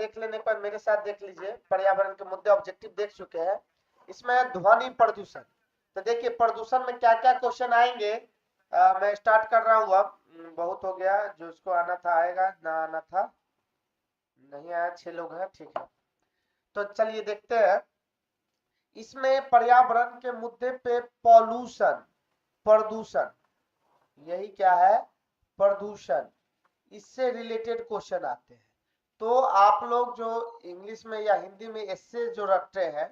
देख लेने पर मेरे साथ देख लीजिए, पर्यावरण के मुद्दे ऑब्जेक्टिव देख चुके हैं। इसमें ध्वनि प्रदूषण, तो देखिए प्रदूषण में क्या क्या क्वेश्चन आएंगे। मैं स्टार्ट कर रहा हूँ अब। बहुत हो गया, जो इसको आना था आएगा, ना आना था नहीं आया, 6 लोग हैं, ठीक है। तो चलिए देखते हैं। इसमें पर्यावरण के मुद्दे पे पॉल्यूशन, प्रदूषण, यही क्या है, प्रदूषण, इससे रिलेटेड क्वेश्चन आते हैं। तो आप लोग जो इंग्लिश में या हिंदी में एस्से जो रटते हैं,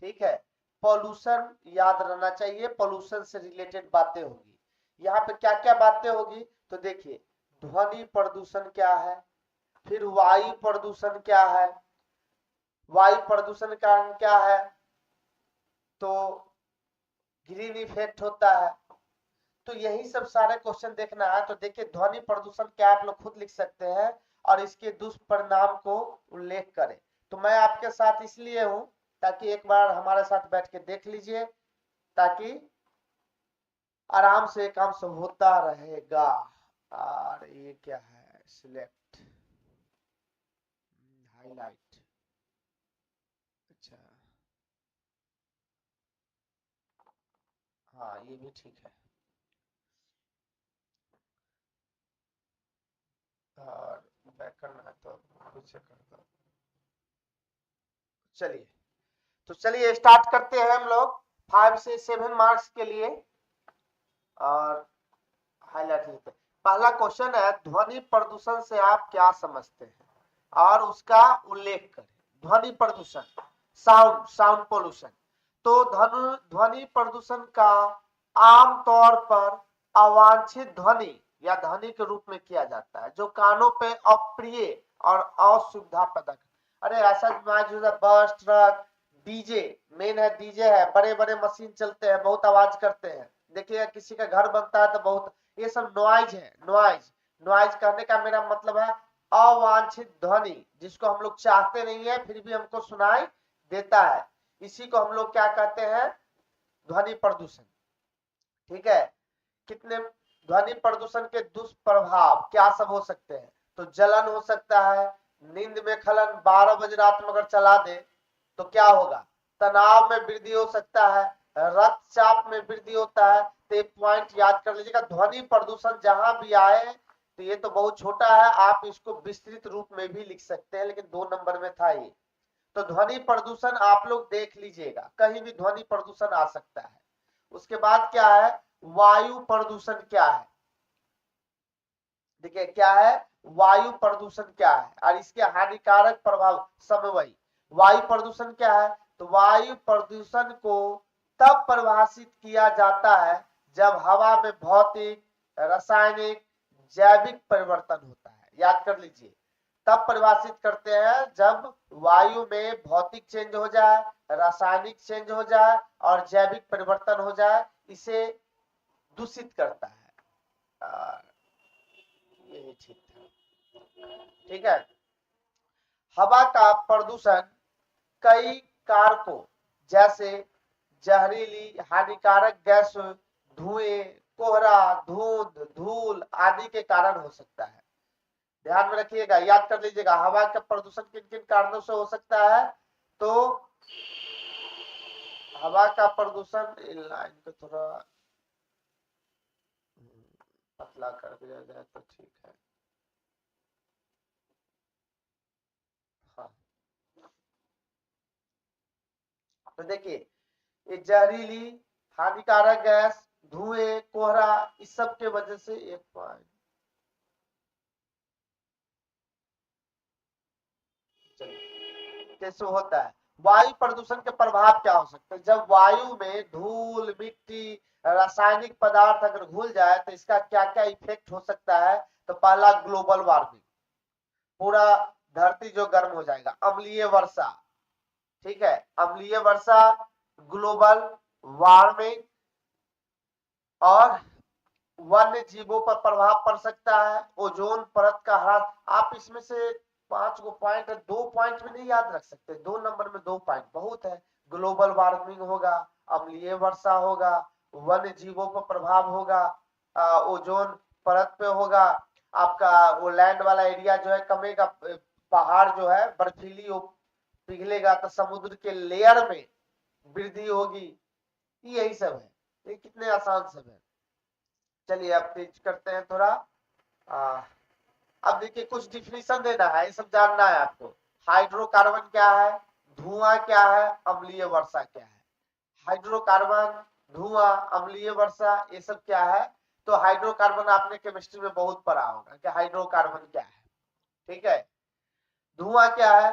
ठीक है, पॉल्यूशन याद रहना चाहिए, पॉल्यूशन से रिलेटेड बातें होगी। यहाँ पे क्या क्या बातें होगी, तो देखिए ध्वनि प्रदूषण क्या है, फिर वायु प्रदूषण क्या है, वायु प्रदूषण का कारण क्या है, तो ग्रीन इफेक्ट होता है। तो यही सब सारे क्वेश्चन देखना है। तो देखिए ध्वनि प्रदूषण क्या, आप लोग खुद लिख सकते हैं और इसके दुष्परिणाम को उल्लेख करें। तो मैं आपके साथ इसलिए हूं ताकि एक बार हमारे साथ बैठ के देख लीजिए, ताकि आराम से काम सब होता रहेगा। और ये क्या है, सिलेक्ट, हाईलाइट, अच्छा हाँ ये भी ठीक है। और बैक करना है तो पीछे कर दो। चलिए, तो चलिए स्टार्ट करते हैं हम लोग 5 से 7 मार्क्स के लिए। और हाईलाइट लेते हैं। पहला क्वेश्चन है, ध्वनि प्रदूषण से आप क्या समझते हैं और उसका उल्लेख करें। ध्वनि प्रदूषण, साउंड पोल्यूशन। तो ध्वनि प्रदूषण का आमतौर पर अवांछित ध्वनि या ध्वनि के रूप में किया जाता है, जो कानों पे अप्रिय और असुविधा पैदा कर। अरे ऐसा बस, ट्रक, डीजे, मेन है डीजे है, बड़े बड़े मशीन चलते हैं, बहुत आवाज करते हैं। देखिए किसी का घर बनता है तो बहुत, ये सब नॉइज है। नॉइज कहने का मेरा मतलब है अवांछित ध्वनि, जिसको हम लोग चाहते नहीं है फिर भी हमको सुनाई देता है। इसी को हम लोग क्या कहते हैं, ध्वनि प्रदूषण। ठीक है, कितने ध्वनि प्रदूषण के दुष्प्रभाव क्या सब हो सकते हैं, तो जलन हो सकता है, नींद में खलन, 12 बजे रात में अगर चला दे तो क्या होगा, तनाव में वृद्धि हो सकता है, रक्तचाप में वृद्धि होता है। तो एक पॉइंट याद कर लीजिएगा, ध्वनि प्रदूषण जहां भी आए, तो ये तो बहुत छोटा है, आप इसको विस्तृत रूप में भी लिख सकते हैं, लेकिन 2 नंबर में था ये। तो ध्वनि प्रदूषण आप लोग देख लीजिएगा, कहीं भी ध्वनि प्रदूषण आ सकता है। उसके बाद क्या है, वायु प्रदूषण क्या है। देखिए क्या है, वायु प्रदूषण क्या है और इसके हानिकारक प्रभाव समवयी। वायु प्रदूषण क्या है, तो वायु प्रदूषण को तब परिभाषित किया जाता है जब हवा में भौतिक, रासायनिक, जैविक परिवर्तन होता है। याद कर लीजिए, तब परिभाषित करते हैं जब वायु में भौतिक चेंज हो जाए, रासायनिक चेंज हो जाए और जैविक परिवर्तन हो जाए, इसे दूषित करता है। यही ठीक था, ठीक है। हवा का प्रदूषण कई कारकों जैसे जहरीली हानिकारक गैस, धुएं, कोहरा, धुंध, धूल आदि के कारण हो सकता है। ध्यान में रखिएगा, याद कर लीजिएगा, हवा का प्रदूषण किन किन कारणों से हो सकता है। तो हवा का प्रदूषण, लाइन को थोड़ा पतला कर दिया जाए तो ठीक है। हाँ, तो देखिए ये जहरीली हानिकारक गैस, धुएं, कोहरा, इस सब के वजह से एक पॉइंट कैसे होता है। वायु प्रदूषण के प्रभाव क्या हो सकते हैं, जब वायु में धूल, मिट्टी, रासायनिक पदार्थ अगर घुल जाए तो इसका क्या क्या इफेक्ट हो सकता है। तो पहला ग्लोबल वार्मिंग, पूरा धरती जो गर्म हो जाएगा। अम्लीय वर्षा, ठीक है, अम्लीय वर्षा, ग्लोबल वार्मिंग, और वन्य जीवों पर प्रभाव पड़ सकता है, ओजोन परत का ह्रास। आप इसमें से 5 गो पॉइंट, 2 पॉइंट में नहीं याद रख सकते, 2 नंबर में 2 पॉइंट बहुत है। ग्लोबल वार्मिंग होगा, अम्लीय वर्षा होगा, वन्य जीवों पर प्रभाव होगा, ओजोन परत पे होगा, आपका वो लैंड वाला एरिया जो है कमेगा, पहाड़ जो है बर्फीली पिघलेगा तो समुद्र के लेयर में वृद्धि होगी। यही सब है, ये कितने आसान सब है। चलिए अब तेज करते हैं थोड़ा। अब देखिए कुछ डिफिनीशन देना है, ये सब जानना है आपको। हाइड्रोकार्बन क्या है, धुआं क्या है, अम्लीय वर्षा क्या है। हाइड्रोकार्बन, धुआं, अम्लीय वर्षा, ये सब क्या है। तो हाइड्रोकार्बन आपने केमिस्ट्री में बहुत पढ़ा होगा कि हाइड्रोकार्बन क्या है। ठीक है। धुआं क्या है,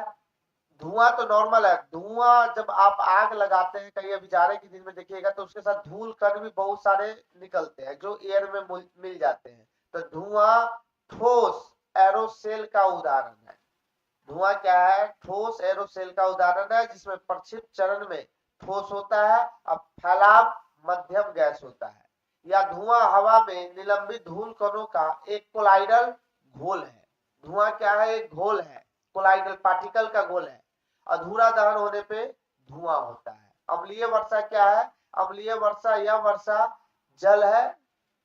धुआं तो नॉर्मल है। धुआं जब आप आग लगाते हैं कहीं, अभी जाड़े के दिन में देखिएगा तो उसके साथ धूल कण भी बहुत सारे निकलते हैं जो एयर में मिल जाते हैं। तो धुआं ठोस एरोसेल का उदाहरण है। धुआं क्या है, ठोस एरोसेल का उदाहरण है, जिसमें प्रक्षिप्त चरण में ठोस होता है और फैलाव मध्यम गैस होता है। या धुआं हवा में निलंबित धूल कणों का एक कोलाइडल घोल है। धुआं क्या है, एक घोल है, कोलाइडल पार्टिकल का घोल है। अधूरा दहन होने पे धुआं होता है। अम्लीय वर्षा क्या है, अम्लीय वर्षा यह वर्षा जल है।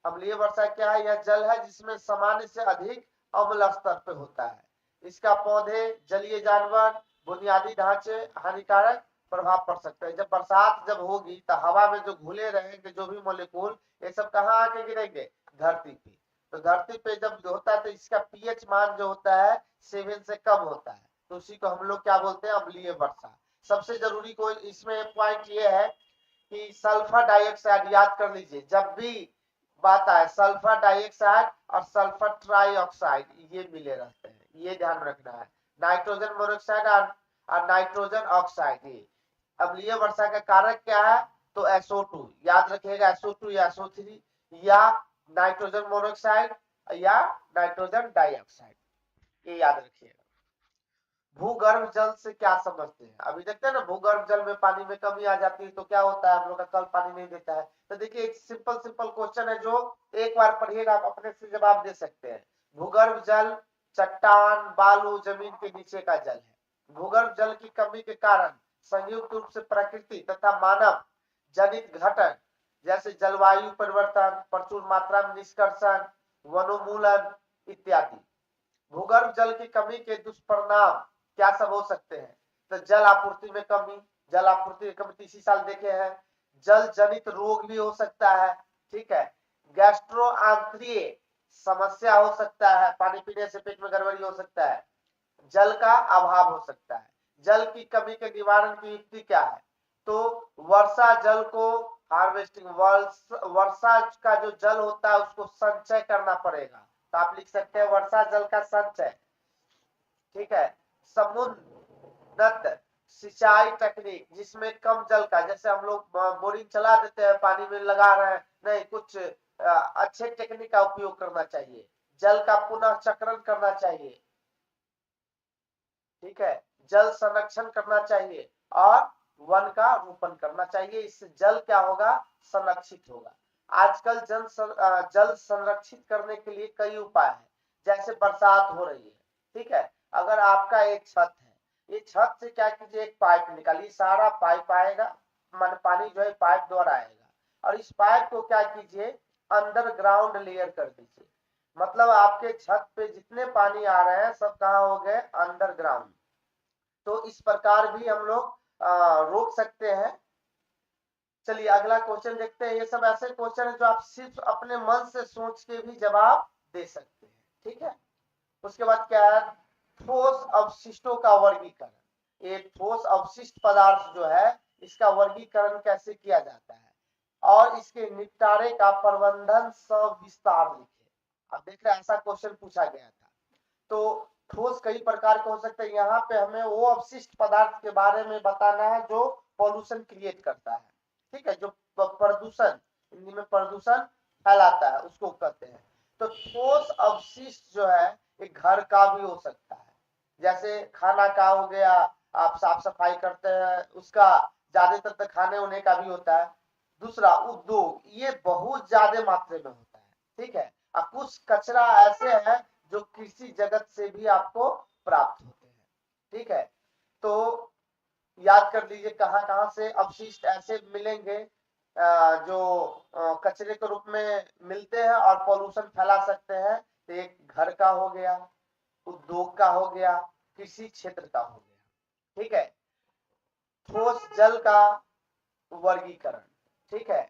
अम्लीय वर्षा क्या है, यह जल है जिसमें सामान्य से अधिक अम्ल स्तर पे होता है। इसका पौधे, जलीय जानवर, बुनियादी ढांचे हानिकारक प्रभाव पड़ सकता है। जब बरसात जब होगी तो हवा में जो घुले रहेंगे जो भी मोलिक्यूल, ये सब कहाँ आके गिरेंगे, धरती पे। तो धरती पे जब होता है तो इसका पीएच मान जो होता है 7 से कम होता है, तो उसी को हम लोग क्या बोलते हैं, अम्लीय वर्षा। सबसे जरूरी कोई इसमें पॉइंट ये है कि सल्फर डाइऑक्साइड याद कर लीजिए, जब भी बात आए सल्फर डाइऑक्साइड और सल्फर ट्राइऑक्साइड ये मिले रहते हैं, ये ध्यान रखना है। नाइट्रोजन मोनोऑक्साइड और नाइट्रोजन ऑक्साइड। ये अम्लीय वर्षा का कारक क्या है, तो SO2 याद रखिएगा, SO2 या SO3 या नाइट्रोजन मोनोऑक्साइड या नाइट्रोजन डाइऑक्साइड, ये याद रखिएगा। भूगर्भ जल से क्या समझते हैं, अभी देखते हैं ना भूगर्भ जल में पानी में कमी आ जाती है तो क्या होता है, हम लोग का कल पानी नहीं देता है। तो देखिए एक सिंपल सिंपल क्वेश्चन है जो एक बार पढ़िएगा आप अपने से जवाब दे सकते हैं। भूगर्भ जल चट्टान, बालू, जमीन के नीचे का जल है। भूगर्भ जल की कमी के कारण संयुक्त रूप से प्रकृति तथा मानव जनित घटन जैसे जलवायु परिवर्तन, प्रचुर मात्रा में निष्कर्षण, वनोन्मूलन इत्यादि। भूगर्भ जल की कमी के दुष्परिणाम क्या सब हो सकते हैं, तो जल आपूर्ति में कमी, जल आपूर्ति में कमी इसी साल देखे हैं। जल जनित रोग भी हो सकता है, ठीक है। गैस्ट्रो आंत्रीय समस्या हो सकता है, पानी पीने से पेट में गड़बड़ी हो सकता है। जल का अभाव हो सकता है। जल की कमी के निवारण की युक्ति क्या है, तो वर्षा जल को हार्वेस्टिंग, वर्षा का जो जल होता है उसको संचय करना पड़ेगा। तो आप लिख सकते हैं वर्षा जल का संचय, ठीक है। समुन्नत सिंचाई तकनीक जिसमें कम जल का, जैसे हम लोग बोरिंग चला देते हैं पानी में लगा रहे हैं, नहीं, कुछ अच्छे टेक्निक का उपयोग करना चाहिए। जल का पुनः चक्रण करना चाहिए, ठीक है। जल संरक्षण करना चाहिए और वन का रोपण करना चाहिए, इससे जल क्या होगा, संरक्षित होगा। आजकल जल संरक्षित करने के लिए कई उपाय हैं, जैसे बरसात हो रही है, ठीक है। अगर आपका एक छत है, ये छत से क्या कीजिए, एक पाइप निकालिए, सारा पाइप आएगा, मन पानी जो है पाइप द्वारा आएगा, और इस पाइप को क्या कीजिए, अंडरग्राउंड लेयर कर दीजिए। मतलब आपके छत पे जितने पानी आ रहे हैं सब कहाँ हो गए, अंडरग्राउंड। तो इस प्रकार भी हम लोग रोक सकते हैं। चलिए अगला क्वेश्चन देखते हैं। ये सब ऐसे क्वेश्चन है जो आप सिर्फ अपने मन से सोच के भी जवाब दे सकते हैं, ठीक है। उसके बाद क्या है, ठोस अवशिष्टों का वर्गीकरण। ये ठोस अवशिष्ट पदार्थ जो है इसका वर्गीकरण कैसे किया जाता है और इसके निपटारे का प्रबंधन सविस्तार लिखे। अब देख रहे हैं ऐसा क्वेश्चन पूछा गया था। तो ठोस कई प्रकार के हो सकते हैं, यहाँ पे हमें वो अवशिष्ट पदार्थ के बारे में बताना है जो पॉल्यूशन क्रिएट करता है, ठीक है, जो प्रदूषण, हिंदी में प्रदूषण फैलाता है उसको कहते हैं। तो ठोस अवशिष्ट जो है एक घर का भी हो सकता है, जैसे खाना का हो गया, आप साफ सफाई करते हैं उसका, ज्यादातर तो खाने होने का भी होता है। दूसरा उद्योग, ये बहुत ज्यादा मात्रा में होता है, ठीक है। अब कुछ कचरा ऐसे है जो कृषि जगत से भी आपको प्राप्त होते हैं, ठीक है। तो याद कर लीजिए कहाँ कहाँ से अवशिष्ट ऐसे मिलेंगे जो कचरे के रूप में मिलते हैं और पॉल्यूशन फैला सकते हैं। तो एक घर का हो गया, उद्योग का हो गया, कृषि क्षेत्र का हो गया। ठीक है, ठोस जल का वर्गीकरण। ठीक है,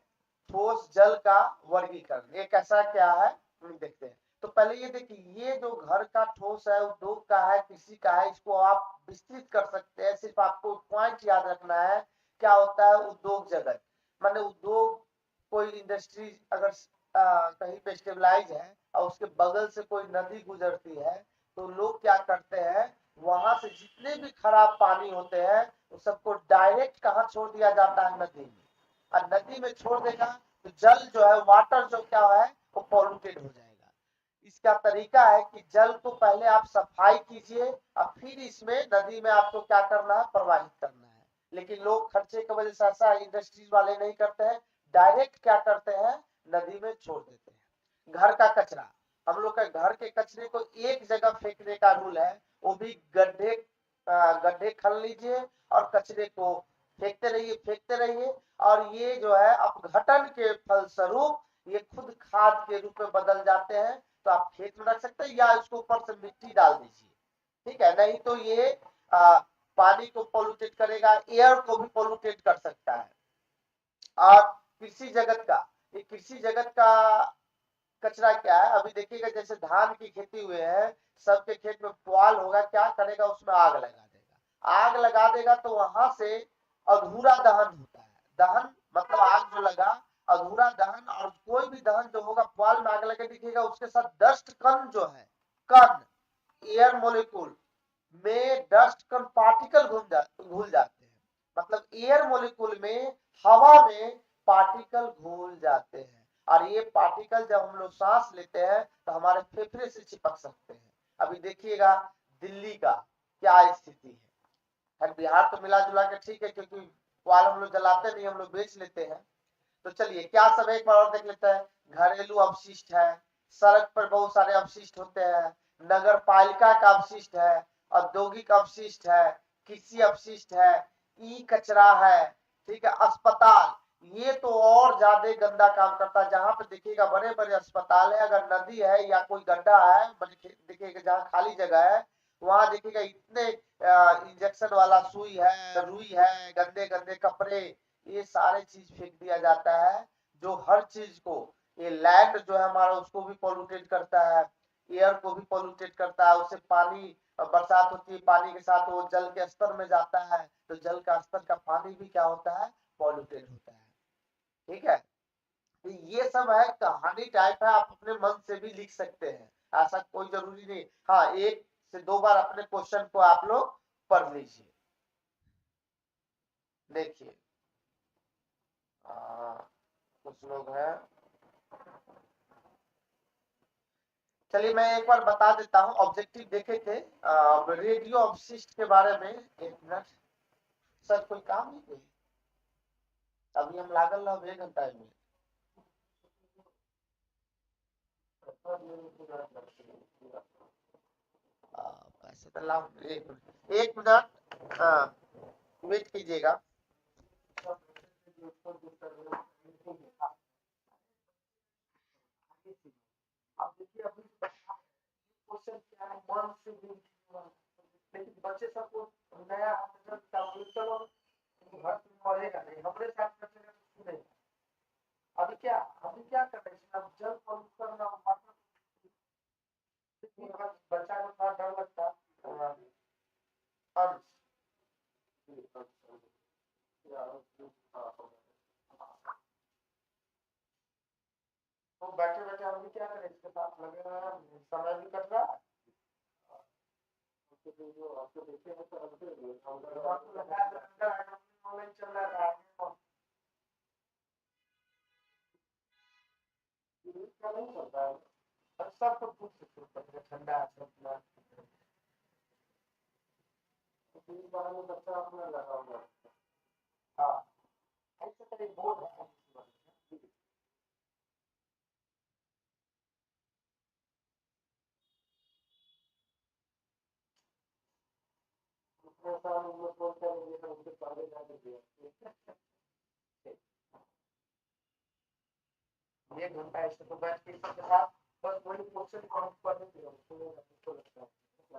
ठोस जल का वर्गीकरण ये कैसा क्या है देखते हैं। तो पहले ये देखिए, ये जो घर का ठोस है, उद्योग का है, कृषि का है, इसको आप विस्तृत कर सकते हैं। सिर्फ आपको पॉइंट याद रखना है, क्या होता है उद्योग जगत, माने उद्योग, कोई इंडस्ट्री अगर कहीं पे स्टेबलाइज है और उसके बगल से कोई नदी गुजरती है, तो लोग क्या करते हैं, वहां से जितने भी खराब पानी होते हैं उन सबको डायरेक्ट कहाँ छोड़ दिया जाता है, नदी में। और नदी में छोड़ देगा तो जल जो है, वाटर जो क्या है, वो पॉल्यूटेड हो जाएगा। इसका तरीका है कि जल को पहले आप सफाई कीजिए और फिर इसमें नदी में आपको क्या करना है, प्रवाहित करना है। लेकिन लोग खर्चे की वजह से ऐसा इंडस्ट्रीज वाले नहीं करते हैं, डायरेक्ट क्या करते हैं, नदी में छोड़ देते हैं। घर का कचरा, हम लोग का घर के कचरे को एक जगह फेंकने का रूल है, वो भी गड्ढे गड्ढे खन लीजिए और कचरे को फेंकते रहिए। और ये जो है अपघटन के फलस्वरूप ये खुद खाद के रूप में बदल जाते हैं। तो आप खेत में रख सकते हैं या इसको ऊपर से मिट्टी डाल दीजिए। ठीक है, नहीं तो ये पानी को पोल्यूटेड करेगा, एयर को भी पोल्यूटेड कर सकता है। और कृषि जगत का, ये कृषि जगत का कचरा क्या है, अभी देखिएगा जैसे धान की खेती हुए है, सबके खेत में पुआल होगा, क्या करेगा, उसमें आग लगा देगा। आग लगा देगा तो वहां से अधूरा दहन होता है। दहन मतलब आग जो लगा, अधूरा दहन, और कोई भी दहन जो होगा, पुआल में आग लगे, दिखेगा उसके साथ डस्ट कण जो है, कण, एयर मोलिक्यूल में डस्ट कण पार्टिकल घुल जाते हैं। मतलब एयर मोलिक्यूल में, हवा में पार्टिकल घुल जाते हैं। और ये पार्टिकल जब हम लोग सांस लेते हैं तो हमारे फेफड़े से चिपक सकते हैं। अभी देखिएगा दिल्ली का क्या स्थिति है। खैर बिहार तो मिला जुला के ठीक है, क्योंकि पुआल हम लोग जलाते नहीं, हम लोग बेच लेते हैं। तो चलिए क्या सब एक बार और देख लेते हैं। घरेलू अपशिष्ट है, सड़क पर बहुत सारे अपशिष्ट होते हैं, नगर पालिका का अपशिष्ट है, औद्योगिक अपशिष्ट है, कृषि अपशिष्ट है, ई कचरा है। ठीक है, अस्पताल, ये तो और ज्यादा गंदा काम करता है। जहां पे देखिएगा बड़े बड़े अस्पताल है, अगर नदी है या कोई गड्ढा है, देखिएगा जहाँ खाली जगह है, वहां देखिएगा इतने इंजेक्शन वाला सुई है, रुई है, गंदे गंदे कपड़े, ये सारे चीज फेंक दिया जाता है। जो हर चीज को, ये लैंड जो है हमारा, उसको भी पोल्यूटेड करता है, एयर को भी पोल्यूटेड करता है। उससे पानी, बरसात होती है, पानी के साथ वो जल के स्तर में जाता है, तो जल का स्तर का पानी भी क्या होता है, पोल्यूटेड होता है। ठीक है, तो ये सब है, कहानी टाइप है, आप अपने मन से भी लिख सकते हैं, ऐसा कोई जरूरी नहीं। हाँ, एक से दो बार अपने क्वेश्चन को आप लोग पढ़ लीजिए। देखिए कुछ लोग हैं, चलिए मैं एक बार बता देता हूँ। ऑब्जेक्टिव देखे थे रेडियो अपशिष्ट के बारे में। एक मिनट सर, कोई काम नहीं कोई, अभी हम लागल रहो 1 घंटा में। पैसे तो लाओ, 1 मिनट, 1 मिनट, वेट कीजिएगा। अब देखिए अभी क्वेश्चन क्या है, मन से भी, लेकिन बच्चे सबको नया चलो घर में पढ़ेगा नहीं, हमारे साथ बच्चे का कुछ नहीं। अभी क्या कर रहे हैं, अब जल प्रदूषण ना वाटर, बच्चा को थोड़ा डर लगता है। अंश, तो बैठे बैठे हम भी क्या करें, इसके साथ लगे रहे, समय भी कट रहा है। आपको देखिए ऑनलाइन चल रहा है, नहीं चलता है। सब कुछ पूछ सकते हैं, ठंडा है सब, इस बारे में बच्चा अपना लगा हुआ है। हाँ, ऐसे तो एक बोर्ड है, उसमें साल हम लोग बोलते हैं ये सब उसके पहले जाके दिया। 1 घंटा ऐसे तो बैठ के इसके साथ बस वही क्वेश्चन को हम पढ़ लेते हैं, उसको लगता है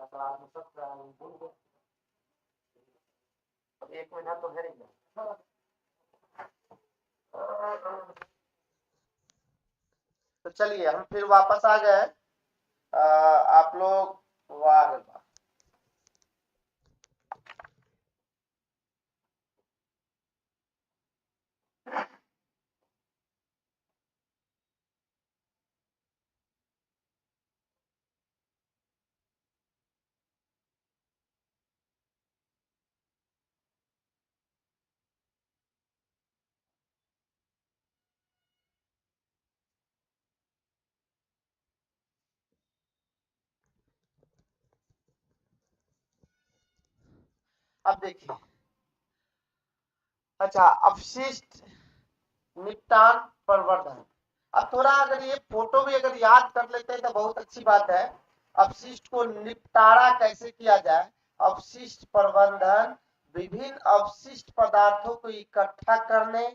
क्लास में सब 1 महीना तो है ही। तो चलिए हम फिर वापस आ गए। आप लोग, वाह रे वाह। अब देखिए, अच्छा, अपशिष्ट निपटान प्रवर्धन। अब थोड़ा अगर ये फोटो भी अगर याद कर लेते हैं तो बहुत अच्छी बात है। अपशिष्ट को निपटारा कैसे किया जाए, अपशिष्ट प्रबंधन विभिन्न अपशिष्ट पदार्थों को इकट्ठा करने,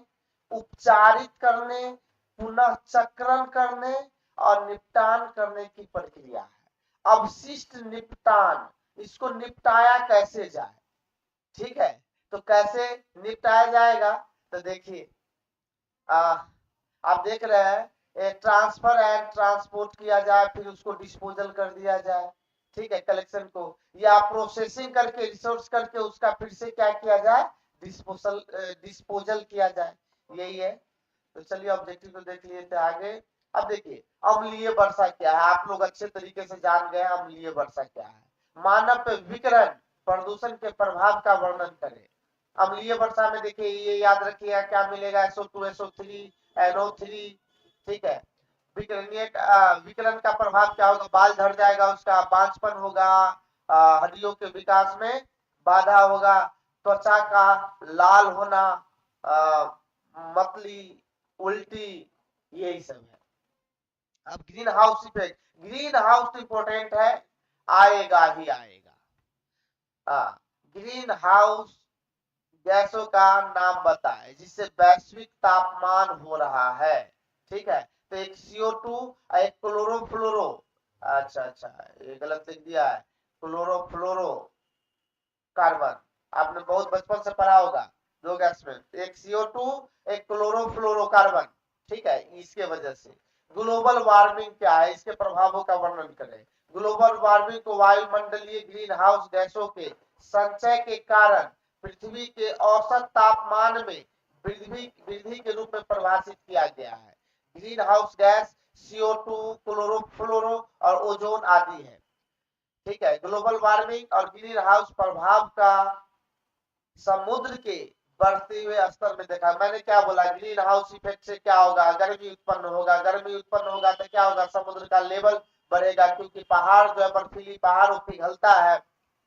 उपचारित करने, पुनः चक्रण करने और निपटान करने की प्रक्रिया है। अपशिष्ट निपटान, इसको निपटाया कैसे जाए, ठीक है। तो कैसे निपटाया जाएगा, तो देखिए, आप देख रहे हैं, ट्रांसफर एंड ट्रांसपोर्ट किया जाए, फिर उसको डिस्पोजल कर दिया जाए, ठीक है, कलेक्शन को, या प्रोसेसिंग करके रिसोर्स करके उसका फिर से क्या किया जाए, डिस्पोजल किया जाए, यही है। तो चलिए ऑब्जेक्टिव को देख लिए थे आगे। अब देखिए अम्लीय वर्षा क्या है, आप लोग अच्छे तरीके से जान गए अम्लीय वर्षा क्या है। मानव पे विकिरण प्रदूषण के प्रभाव का वर्णन करें। अम्लीय वर्षा में देखिए ये याद रखिएगा क्या मिलेगा, SO2 SO3 NO3, ठीक है। विकिरण का प्रभाव क्या होगा, बाल झड़ जाएगा, उसका बांझपन होगा, हड्डियों के विकास में बाधा होगा, त्वचा का लाल होना, मतली, उल्टी, यही सब है। अब green house effect, green house important है, आएगा ही आएगा। ग्रीन हाउस गैसों का नाम बताए जिससे वैश्विक तापमान हो रहा है, ठीक है। तो एक CO2, एक क्लोरोफ्लोरो, अच्छा अच्छा ये गलत लिख दिया है, क्लोरोफ्लोरो कार्बन, आपने बहुत बचपन से पढ़ा होगा, दो गैस में, एक CO2 एक क्लोरोफ्लोरोकार्बन, ठीक है। इसके वजह से ग्लोबल वार्मिंग क्या है, इसके प्रभावों का वर्णन करें। ग्लोबल वार्मिंग को वायुमंडलीय ग्रीन हाउस गैसों के संचय के कारण पृथ्वी के औसत तापमान में वृद्धि के रूप में परिभाषित किया गया है। Green house gas CO2, chlorofluoro और ओजोन आदि है, ठीक है। ग्लोबल वार्मिंग और ग्रीन हाउस प्रभाव का समुद्र के बढ़ते हुए स्तर में देखा। मैंने क्या बोला, ग्रीन हाउस इफेक्ट से क्या होगा, गर्मी उत्पन्न होगा, गर्मी उत्पन्न होगा तो क्या होगा, समुद्र का लेवल बढ़ेगा, क्योंकि पहाड़ जो है बर्फीली पहाड़ पिघलता है,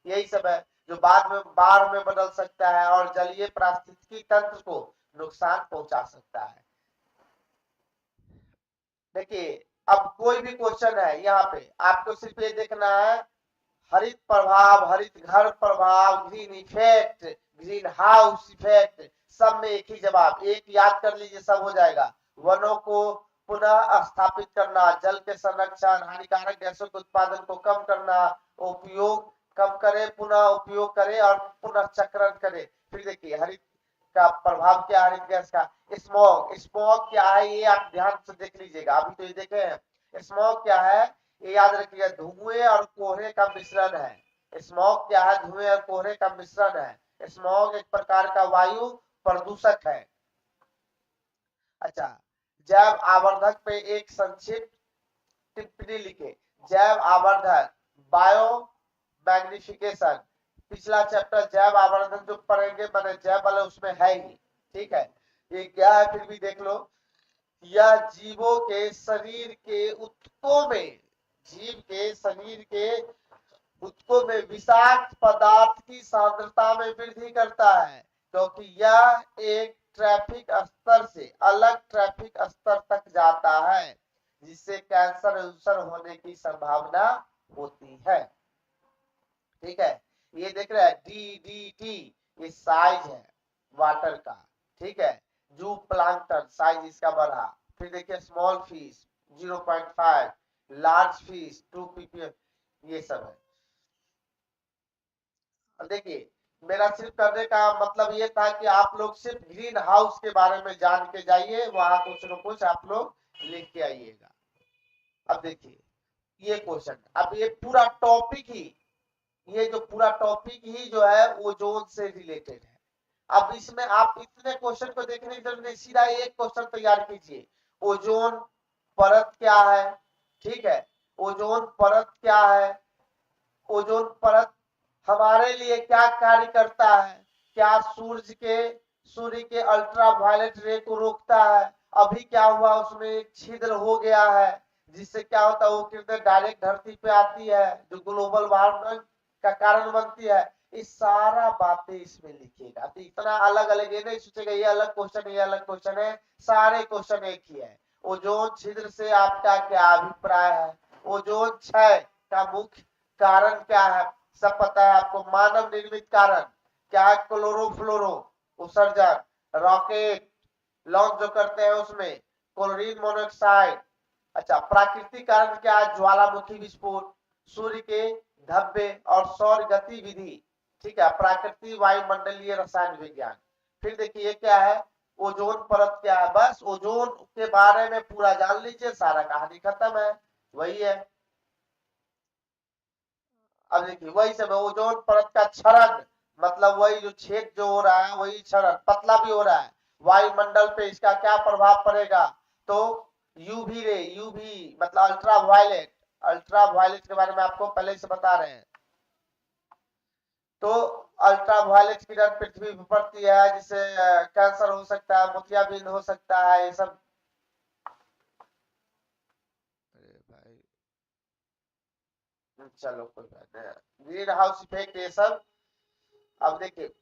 यही सब है जो बाद में बाढ़ में बदल सकता है और जलीय पारिस्थितिकी तंत्र को नुकसान पहुंचा सकता है। देखिए अब कोई भी क्वेश्चन है यहाँ पे आपको सिर्फ ये देखना है, हरित प्रभाव, हरित घर प्रभाव, green effect, green house effect, सब में एक ही जवाब, एक याद कर लीजिए सब हो जाएगा। वनों को पुनः स्थापित करना, जल के संरक्षण, हानिकारक गैसों के उत्पादन को कम करना, उपयोग कम करे, पुनः उपयोग करे और पुनः चक्रण करे। फिर देखिए हरित का प्रभाव क्या, हरित गैस का, स्मॉग, स्मॉग क्या है ये आप ध्यान से देख लीजिएगा, अभी तो ये देखे हैं। स्मॉग क्या है ये याद रखिएगा, धुएं और कोहरे का मिश्रण है। स्मॉग क्या है, धुएं और कोहरे का मिश्रण है। स्मॉग एक प्रकार का वायु प्रदूषक है। अच्छा, जैव आवर्धक पे एक संक्षिप्त टिप्पणी लिखे। जैव आवर्धक, बायो मैग्निफिकेशन, पिछला चैप्टर जैव आवर्धन जो पढ़ेंगे मैंने जैव वाला उसमें है ही, ठीक है। ये क्या है फिर भी देख लो, यह जीवों के शरीर के ऊतकों में, जीव के शरीर के ऊतकों में विषाक्त पदार्थ की सांद्रता में वृद्धि करता है, क्योंकि यह एक ट्रैफिक स्तर से अलग ट्रैफिक स्तर तक जाता है, जिससे कैंसर अल्सर होने की संभावना होती है, ठीक है। ये देख रहे हैं DDT, ये साइज है वाटर का, ठीक है। जू प्लांटन साइज इसका बढ़ा। फिर देखिए small fish 0.5, large fish 2 ppm, ये सब है। देखिए मेरा सिर्फ करने का मतलब ये था कि आप लोग सिर्फ ग्रीन हाउस के बारे में जान के जाइए, वहां कुछ न कुछ आप लोग लिख के आइएगा। अब देखिए ये क्वेश्चन, अब ये पूरा टॉपिक ही, ये जो पूरा टॉपिक ही जो है ओजोन से रिलेटेड है। अब इसमें आप इतने क्वेश्चन को देखने की जरूरत नहीं, सीधा एक क्वेश्चन तैयार कीजिए, ओजोन परत क्या है, ठीक है, ओजोन परत क्या है, ओजोन परत हमारे लिए क्या कार्य करता है, क्या सूर्य के अल्ट्रावायलेट रे को रोकता है, अभी क्या हुआ उसमें एक छिद्र हो गया है जिससे क्या होता है वो किरणें डायरेक्ट धरती पे आती है जो ग्लोबल वार्मिंग का कारण बनती है। ये सारा बातें इसमें लिखिएगा, तो इतना अलग अलग ये नहीं सोचेगा ये अलग क्वेश्चन ये अलग क्वेश्चन है, सारे क्वेश्चन एक ही है। ओजोन छिद्र से आपका क्या अभिप्राय है, ओजोन क्षय का मुख्य कारण क्या है, सब पता है आपको, मानव निर्मित कारण क्या है, क्लोरोफ्लोरो उत्सर्जन, रॉकेट लॉन्च जो करते हैं उसमें क्लोरीन मोनोऑक्साइड, अच्छा प्राकृतिक कारण क्या है, ज्वालामुखी विस्फोट, सूर्य के धब्बे और सौर गतिविधि, ठीक है, प्राकृतिक वायुमंडलीय रसायन विज्ञान। फिर देखिए क्या है, ओजोन परत क्या है, बस ओजोन के बारे में पूरा जान लीजिए, सारा कहानी खत्म है, वही है। अब देखिए वही सब है, ओजोन परत का क्षरण मतलब वही जो छेद जो हो रहा है वही क्षरण, पतला भी हो रहा है, वायुमंडल पे इसका क्या प्रभाव पड़ेगा, तो यूवी रे, यूवी मतलब अल्ट्रावायलेट, अल्ट्रावायलेट के बारे में आपको पहले से बता रहे हैं। तो अल्ट्रावायलेट किरण पृथ्वी पर पड़ती है जिससे कैंसर हो सकता है, मोतियाबिंद हो सकता है, ये सब। अरे भाई चलो कोई बात नहीं, ग्रीन हाउस इफेक्ट ये सब। अब देखिए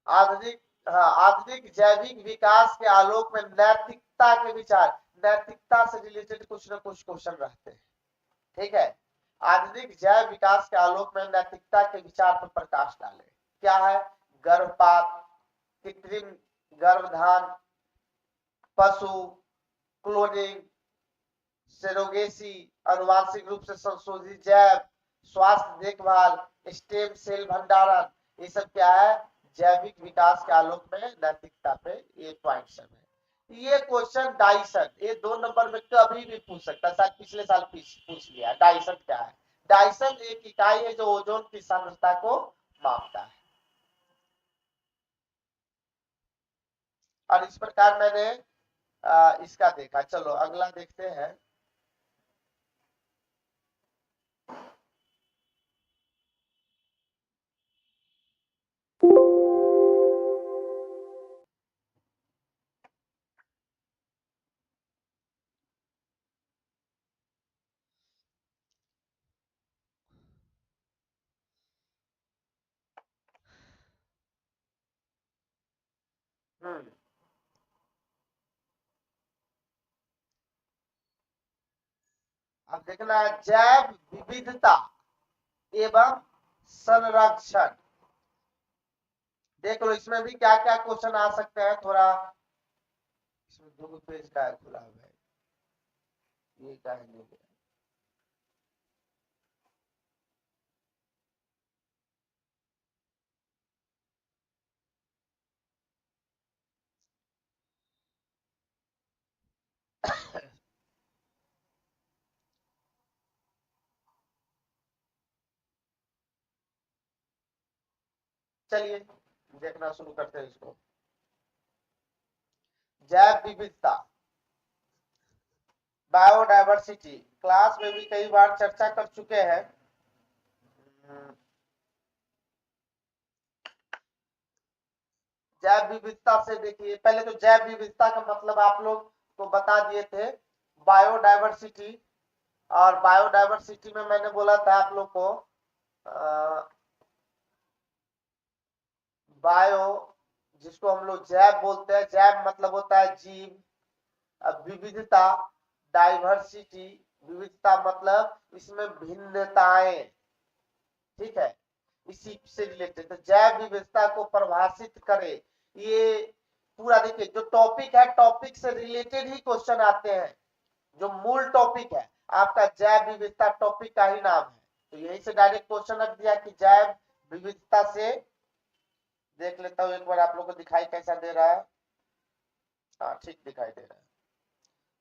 आधुनिक, हाँ आधुनिक जैविक विकास के आलोक में नैतिकता के विचार, नैतिकता से रिलेटेड कुछ न कुछ क्वेश्चन रहते हैं, ठीक है। आधुनिक जैव विकास के आलोक में नैतिकता के विचार पर प्रकाश डाले, क्या है, गर्भपात, कृत्रिम गर्भधान, पशु क्लोनिंग, सेरोगेसी, अनुवांशिक रूप से संशोधित जैव, स्वास्थ्य देखभाल, स्टेम सेल भंडारण, ये सब क्या है, जैविक विकास के आलोक में नैतिकता पे ये पॉइंट सब है। ये क्वेश्चन डाइसन, ये 2 नंबर में कभी भी पूछ सकता है, शायद पिछले साल पूछ लिया। डाइसन क्या है, डाइसन एक इकाई है जो ओजोन की सांद्रता को मापता है। और इस प्रकार मैंने इसका देखा, चलो अगला देखते हैं। हम्म अब देखना है जैव विविधता एवं संरक्षण, देख लो इसमें भी क्या क्या क्वेश्चन आ सकते हैं, थोड़ा इसमें 2 पेज का है खुला है, ये क्या है नहीं गया। चलिए देखना शुरू करते हैं इसको। जैव विविधता, बायोडायवर्सिटी, क्लास में भी कई बार चर्चा कर चुके हैं। जैव विविधता से देखिए, पहले तो जैव विविधता का मतलब आप लोग को बता दिए थे, बायोडायवर्सिटी, और बायोडायवर्सिटी में मैंने बोला था आप लोग को बायो जिसको हम लोग जैव बोलते हैं, जैव मतलब होता है जीव, अब विविधता डाइवर्सिटी, विविधता मतलब इसमें भिन्नताएं, ठीक है, इसी से रिलेटेड, तो जैव विविधता को परिभाषित करे, ये पूरा देखिए जो टॉपिक है टॉपिक से रिलेटेड ही क्वेश्चन आते हैं, जो मूल टॉपिक है आपका जैव विविधता टॉपिक का ही नाम है, तो यही से डायरेक्ट क्वेश्चन रख दिया कि जैव विविधता से देख लेता हूं एक बार आप लोग को दिखाई कैसा दे रहा है। हाँ ठीक दिखाई दे रहा है,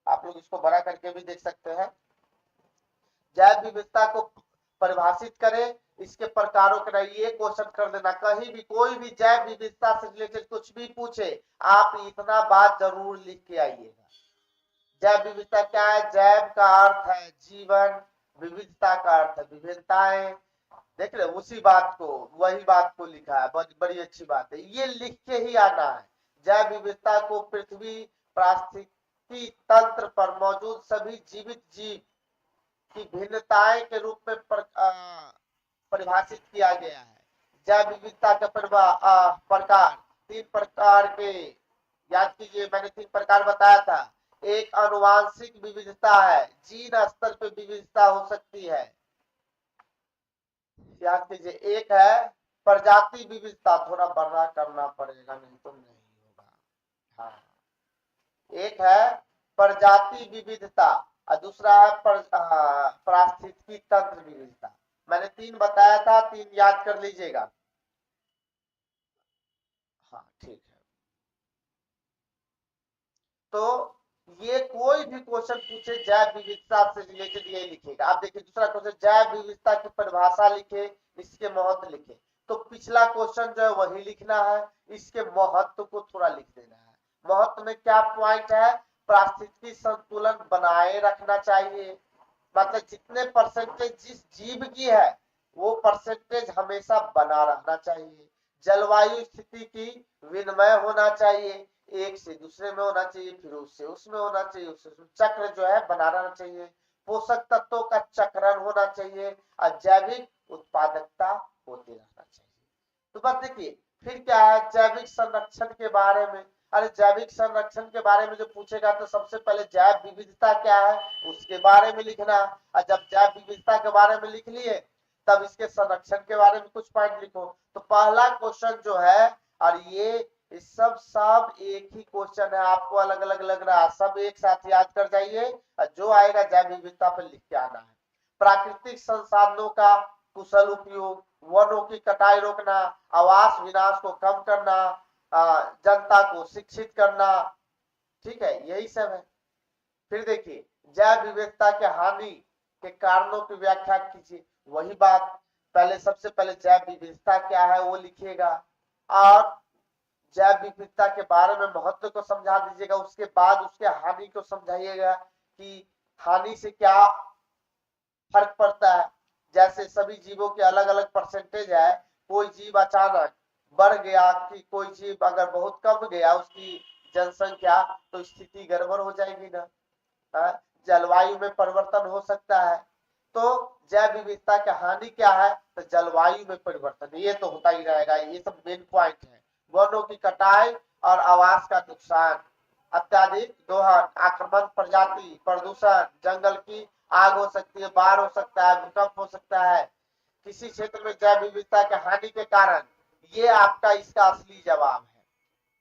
आप लोग इसको बड़ा करके भी देख सकते हैं। जैव विविधता को परिभाषित करें, इसके प्रकारों के ये क्वेश्चन कर देना, कहीं भी कोई भी जैव विविधता से रिलेटेड कुछ भी पूछे आप इतना बात जरूर लिख के आइएगा। जैव विविधता क्या है? जैव का अर्थ है जीवन, विविधता का अर्थ है विभिन्नताएं। देख रहे उसी बात को, वही बात को लिखा है, बड़ी अच्छी बात है, ये लिख के ही आना है। जैव विविधता को पृथ्वी पारिस्थितिकी तंत्र पर मौजूद सभी जीवित जीव की भिन्नताएं के रूप में परिभाषित किया गया है। जैव विविधता का प्रकार 3 प्रकार के, याद कीजिए मैंने 3 प्रकार बताया था। एक आनुवांशिक विविधता है, जीन स्तर पे विविधता हो सकती है, याद कीजिए। एक है प्रजाति विविधता, थोड़ा बड़ा करना पड़ेगा नहीं तो नहीं होगा। हाँ, एक है प्रजाति विविधता और दूसरा है पारिस्थितिकी तंत्र विविधता। मैंने 3 बताया था, 3 याद कर लीजिएगा। हाँ ठीक है, तो ये कोई भी क्वेश्चन पूछे जैव विविधता से रिलेटेड ये लिखेगा। आप देखिए दूसरा क्वेश्चन, जैव विविधता की परिभाषा लिखे, इसके महत्व लिखे। तो पिछला क्वेश्चन जो है वही लिखना है, इसके महत्व को थोड़ा लिख देना है। महत्व में क्या पॉइंट है? पारिस्थितिकी संतुलन बनाए रखना चाहिए, मतलब जितने परसेंटेज जिस जीव की है वो परसेंटेज हमेशा बना रहना चाहिए। जलवायु स्थिति की विनिमय होना चाहिए, एक से दूसरे में होना चाहिए, फिर उससे उसमें होना चाहिए, उससे चक्र जो है बना रहना चाहिए। पोषक तत्वों का चक्रण होना चाहिए और जैविक उत्पादकता होती रहना चाहिए। तो बस देखिए फिर क्या है, जैविक संरक्षण के बारे में। अरे जैविक संरक्षण के बारे में जो पूछेगा तो सबसे पहले जैव विविधता क्या है उसके बारे में लिखना, और जब जैव विविधता के बारे में लिख लिए तब इसके संरक्षण के बारे में कुछ पॉइंट लिखो। तो पहला क्वेश्चन जो है, और ये सब एक ही क्वेश्चन है, आपको अलग अलग लग रहा है, सब एक साथ याद कर जाइए और जो आएगा जैव विविधता पर लिख के आना है। प्राकृतिक संसाधनों का कुशल उपयोग, वनों की कटाई रोकना, आवास विनाश को कम करना, जनता को शिक्षित करना, ठीक है, यही सब है। फिर देखिए जैव विविधता के हानि के कारणों की व्याख्या कीजिए, वही बात। पहले सबसे पहले जैव विविधता क्या है वो लिखिएगा और जैव विविधता के बारे में महत्व को समझा दीजिएगा, उसके बाद उसके हानि को समझाइएगा कि हानि से क्या फर्क पड़ता है। जैसे सभी जीवों के अलग अलग परसेंटेज है, कोई जीव अचानक बढ़ गया कि कोई जीव अगर बहुत कम गया उसकी जनसंख्या तो स्थिति गड़बड़ हो जाएगी ना, जलवायु में परिवर्तन हो सकता है। तो जैव विविधता की हानि क्या है? तो जलवायु में परिवर्तन, ये तो होता ही रहेगा, ये सब मेन पॉइंट है। वनों की कटाई और आवास का नुकसान, अत्याधिक दोहन, आक्रमण प्रजाति, प्रदूषण, जंगल की आग हो सकती है, बाढ़ हो सकता है, भूकंप हो सकता है। किसी क्षेत्र में जैव विविधता के हानि के कारण, ये आपका इसका असली जवाब है।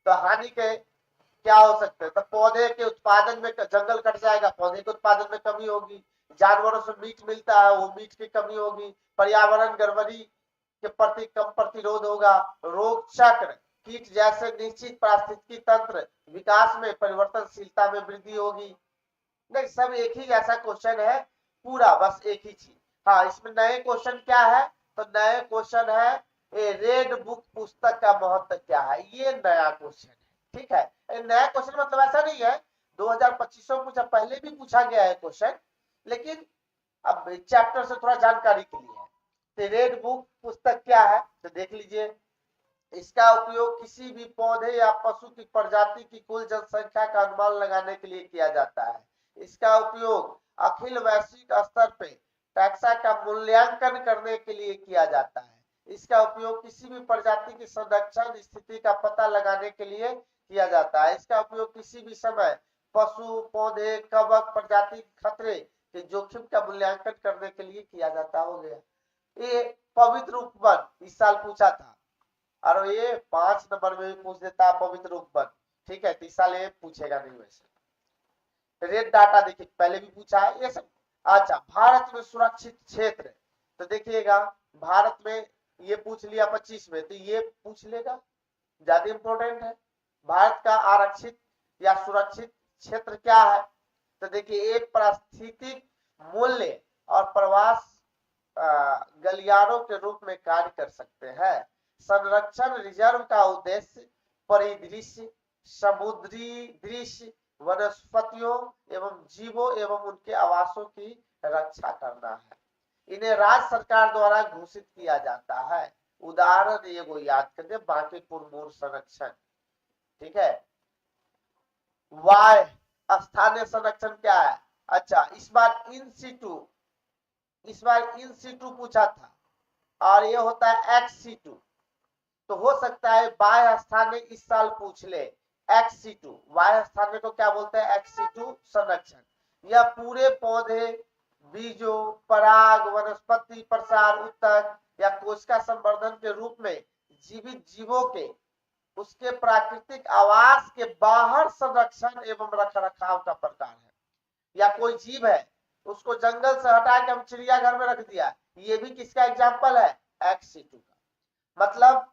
तो हानि के क्या हो सकते हैं? तो पौधे के उत्पादन में, जंगल कट जाएगा, पौधे के उत्पादन में कमी होगी, जानवरों से मीट मिलता है वो मीट की कमी होगी, पर्यावरण गड़बड़ी के प्रति कम प्रतिरोध होगा, रोग चक्र, कीट जैसे निश्चित पारिस्थितिकी तंत्र विकास में परिवर्तनशीलता में वृद्धि होगी। नहीं सब एक ही जैसा क्वेश्चन है पूरा, बस एक ही चीज। हाँ इसमें नए क्वेश्चन क्या है? तो नए क्वेश्चन है ए रेड बुक पुस्तक का महत्व क्या है, ये नया क्वेश्चन है, ठीक है। नया क्वेश्चन मतलब ऐसा नहीं है 2025 में पूछा, पहले भी पूछा गया है क्वेश्चन, लेकिन अब चैप्टर से थोड़ा जानकारी के लिए है। तो रेड बुक पुस्तक क्या है तो देख लीजिए। इसका उपयोग किसी भी पौधे या पशु की प्रजाति की कुल जनसंख्या का अनुमान लगाने के लिए किया जाता है। इसका उपयोग अखिल वैश्विक स्तर पे टैक्सा का मूल्यांकन करने के लिए किया जाता है। इसका उपयोग किसी भी प्रजाति की संरक्षण स्थिति का पता लगाने के लिए किया जाता है। इसका उपयोग किसी भी समय पशु, पौधे, कवक प्रजाति खतरे के जोखिम का मूल्यांकन करने के लिए किया जाता हो गया। ये पवित्र उपवन इस साल पूछा था और ये 5 नंबर में भी पूछ देता है पवित्र उपवन, ठीक है, तो इस साल ये पूछेगा नहीं। वैसे रेड डाटा देखिए पहले भी पूछा है ये सब। अच्छा भारत में सुरक्षित क्षेत्र, तो देखिएगा भारत में ये पूछ लिया 25 में, तो ये पूछ लेगा, ज्यादा इंपॉर्टेंट है। भारत का आरक्षित या सुरक्षित क्षेत्र क्या है? तो देखिए, एक पारिस्थितिक मूल्य और प्रवास गलियारों के रूप में कार्य कर सकते हैं। संरक्षण रिजर्व का उद्देश्य परिदृश्य, समुद्री दृश्य, वनस्पतियों एवं जीवों एवं उनके आवासों की रक्षा करना है। इन्हें राज्य सरकार द्वारा घोषित किया जाता है। उदाहरण ये वो याद करते, बांकीपुर मोर संरक्षण, ठीक है। वाय स्थानीय संरक्षण क्या है? अच्छा, इस बार इन सीटू पूछा था, और ये होता है एक्स सीटू। तो हो सकता है बाह्य स्थानीय इस साल पूछ ले, एक्स सीटू। बाह्य स्थानीय को क्या बोलते हैं? एक्स सीटू संरक्षण। यह पूरे पौधे, बीजों, पराग, वनस्पति प्रसार, उत्तक या कोशिका संवर्धन के रूप में जीवित जीवों के उसके प्राकृतिक आवास के बाहर संरक्षण एवं रखरखाव का प्रकार है। या कोई जीव है, उसको जंगल से हटा के हम चिड़ियाघर में रख दिया, ये भी किसका एग्जाम्पल है? एक्स सीटू का। मतलब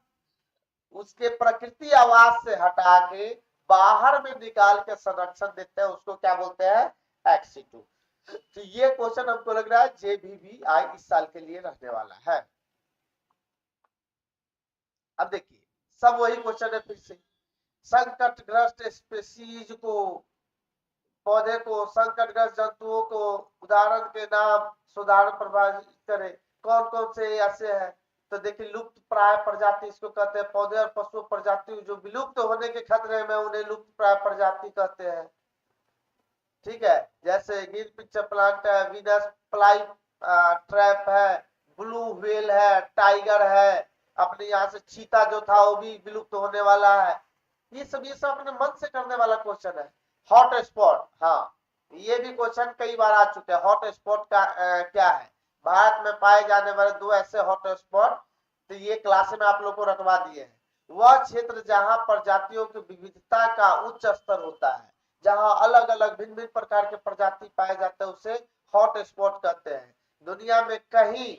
उसके प्रकृति आवास से हटा के बाहर में निकाल के संरक्षण देते हैं, उसको क्या बोलते हैं? Ex situ. तो ये क्वेश्चन हमको लग रहा है JBBI इस साल के लिए रहने वाला है। अब देखिए, सब वही क्वेश्चन है फिर से। संकटग्रस्त स्पीशीज को, पौधे को, संकटग्रस्त जंतुओं को उदाहरण के नाम सुधारण प्रभावित करे। कौन कौन से ऐसे हैं? तो देखिए, लुप्त प्राय प्रजाति इसको कहते हैं। पौधे और पशु प्रजाति जो विलुप्त होने के खतरे में, उन्हें लुप्त प्राय प्रजाति कहते हैं, ठीक है। जैसे ग्रीन पिक्चर प्लांट है, वीनस फ्लाई ट्रैप है, ब्लू व्हेल है, टाइगर है, अपने यहाँ से चीता जो था वो भी विलुप्त होने वाला है। ये सब अपने मन से करने वाला क्वेश्चन है। हॉट स्पॉट, हाँ, ये भी क्वेश्चन कई बार आ चुके हैं। हॉट स्पॉट का क्या है? भारत में पाए जाने वाले 2 ऐसे हॉट स्पॉट, तो ये क्लास में आप लोग को रखवा दिए हैं। वह क्षेत्र जहां प्रजातियों की विविधता का उच्च स्तर होता है, जहां अलग अलग भिन्न भिन्न प्रकार के प्रजाति पाए जाते हैं, उसे हॉट स्पॉट कहते हैं। दुनिया में कहीं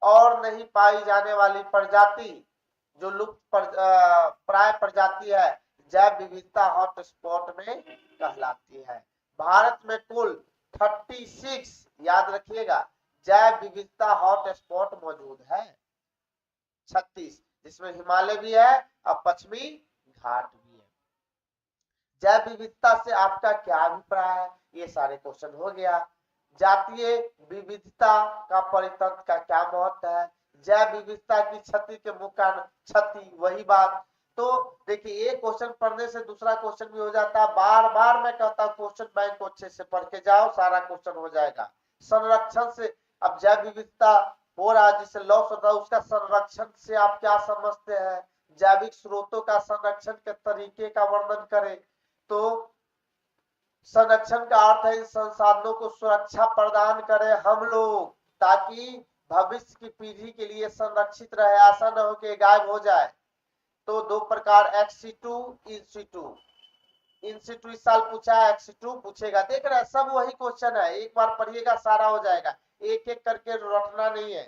और नहीं पाई जाने वाली प्रजाति जो लुप्त प्राय प्रजाति है, जैव विविधता हॉट स्पॉट में कहलाती है। भारत में कुल 36, याद रखिएगा, जैव विविधता हॉट स्पॉट मौजूद है। 36, जिसमें हिमालय भी है और पश्चिमी घाट भी है। जैव विविधता से आपका क्या अभिप्राय है? ये सारे क्वेश्चन हो गया। जातीय विविधता का परितंत्र का क्या महत्व है? जैव विविधता की क्षति के मुख्य कारण, क्षति, वही बात। तो देखिए, एक क्वेश्चन पढ़ने से दूसरा क्वेश्चन भी हो जाता है। बार बार मैं कहता हूँ क्वेश्चन बैंक को अच्छे से पढ़ के जाओ, सारा क्वेश्चन हो जाएगा। संरक्षण से, अब जैव विविधता हो रहा है जिससे लॉस होता है, उसका संरक्षण से आप क्या समझते हैं? जैविक स्रोतों का संरक्षण के तरीके का वर्णन करें। तो संरक्षण का अर्थ है इन संसाधनों को सुरक्षा प्रदान करें हम लोग, ताकि भविष्य की पीढ़ी के लिए संरक्षित रहे, ऐसा न हो कि गायब हो जाए। तो 2 प्रकार, ex situ, in situ. In situ इस साल पूछा है, एक्स सीटू पूछेगा। देख रहे हैं, सब वही क्वेश्चन है, एक बार पढ़िएगा सारा हो जाएगा, एक एक करके रटना नहीं है।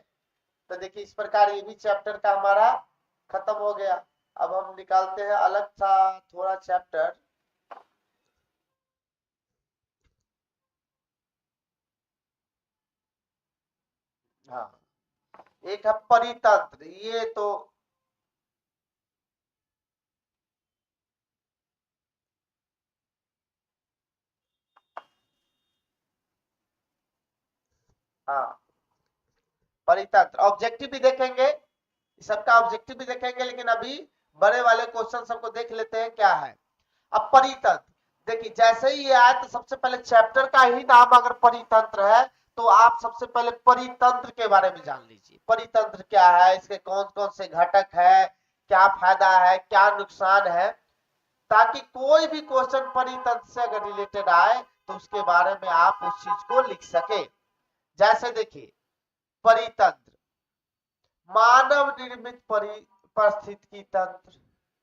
तो देखिए, इस प्रकार ये भी चैप्टर का हमारा खत्म हो गया। अब हम निकालते हैं अलग सा थोड़ा चैप्टर। हाँ, एक है परितंत्र। ये तो हाँ, परितंत्र ऑब्जेक्टिव भी देखेंगे, सबका ऑब्जेक्टिव भी देखेंगे, लेकिन अभी बड़े वाले क्वेश्चन सबको देख लेते हैं क्या है। अब परितंत्र, देखिए जैसे ही ये आए तो सबसे पहले चैप्टर का ही नाम अगर परितंत्र है, तो आप सबसे पहले परितंत्र के बारे में जान लीजिए। परितंत्र क्या है, इसके कौन कौन से घटक है, क्या फायदा है, क्या नुकसान है, ताकि कोई भी क्वेश्चन परितंत्र से अगर रिलेटेड आए तो उसके बारे में आप उस चीज को लिख सके। जैसे देखिए, परितंत्र, मानव निर्मित पारिस्थितिकी तंत्र,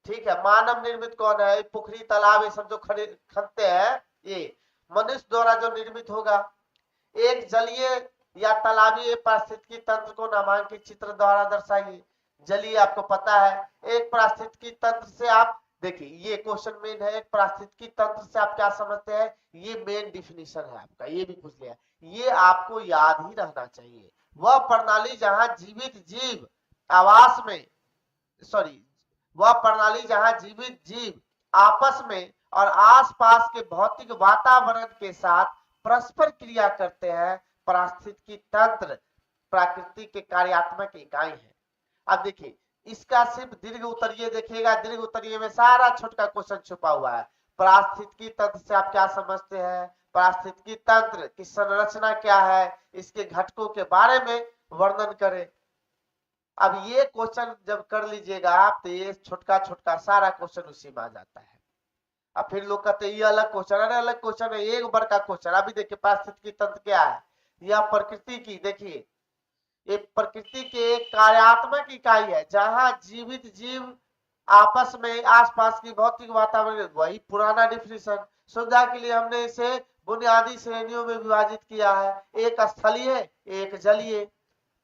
ठीक है। मानव निर्मित कौन है? पोखरी, तालाब, ये सब जो खनते हैं, ये मनुष्य द्वारा जो निर्मित होगा। एक जलीय या तालाबीय पारिस्थितिकी तंत्र को नामांकित चित्र द्वारा दर्शाइए। जलीय आपको पता है। एक पारिस्थितिकी तंत्र से आप देखिए, ये क्वेश्चन मेन है, एक पारिस्थितिकी तंत्र से आप क्या समझते हैं, ये मेन डिफिनीशन है आपका, ये भी पूछ लिया, ये आपको याद ही रहना चाहिए। वह प्रणाली जहां जीवित जीव आवास में, सॉरी, वह प्रणाली जहां जीवित जीव आपस में और आसपास के भौतिक वातावरण के साथ परस्पर क्रिया करते हैं, पारिस्थितिकी तंत्र प्रकृति के कार्यात्मक इकाई है। अब देखिए, इसका सिर्फ दीर्घ उत्तरीय देखिएगा, दीर्घ उत्तरीय में सारा छोटा क्वेश्चन छुपा हुआ है। पारिस्थितिकी तंत्र से आप क्या समझते हैं, पारिस्थितिकी तंत्र की संरचना क्या है, इसके घटकों के बारे में वर्णन करें। अब ये क्वेश्चन जब कर लीजिएगा आप, तो ये छोटका छोटका सारा क्वेश्चन उसी में आ जाता है। अब फिर लोग कहते हैं ये अलग क्वेश्चन, अरे अलग क्वेश्चन है, एक बड़का क्वेश्चन। अभी देखिए पारिस्थितिकी तंत्र क्या है, यह प्रकृति की, देखिए ये प्रकृति के एक कार्यात्मक इकाई है जहां जीवित जीव आपस में आसपास की भौतिक वातावरण, वही पुराना डिफिनेशन, सुविधा के लिए हमने इसे बुनियादी श्रेणियों में विभाजित किया है, एक स्थलीय एक जलीय,